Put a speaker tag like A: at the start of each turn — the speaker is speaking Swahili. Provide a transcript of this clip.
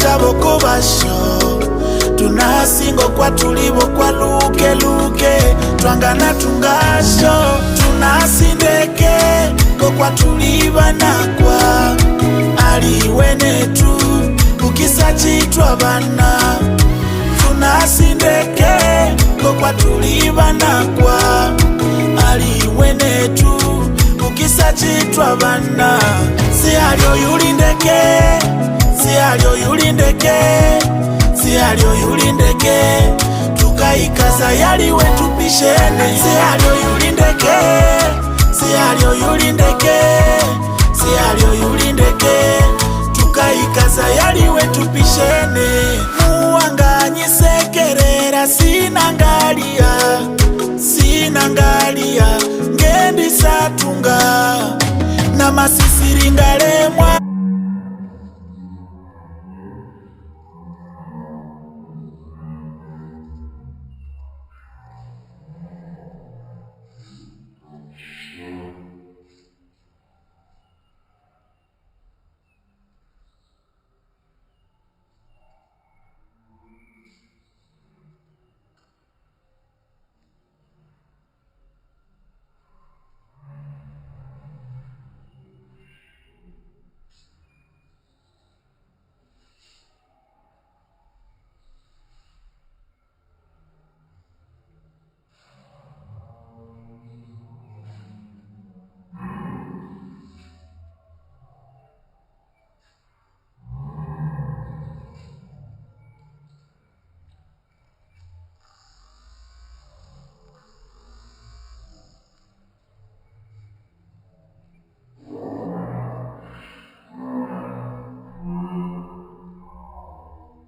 A: kaboko basho tunasingo kwa tulibo kwa luke luke twangana tungasho tunasindeke kwa tuliba nakwa aliwenetu ukisa chitwa bana tunasindeke kwa tuliba nakwa aliwenetu ukisa chitwa bana si alio yulindeke si alio yulindeke si alio yulindeke tukaikaza yaliwe tupishene si alio yulindeke si alio yulindeke si alio yulindeke tukaikaza yaliwe tupishene muwanganyisekerera sinangalia ngendi satunga na masisiri ngalemwa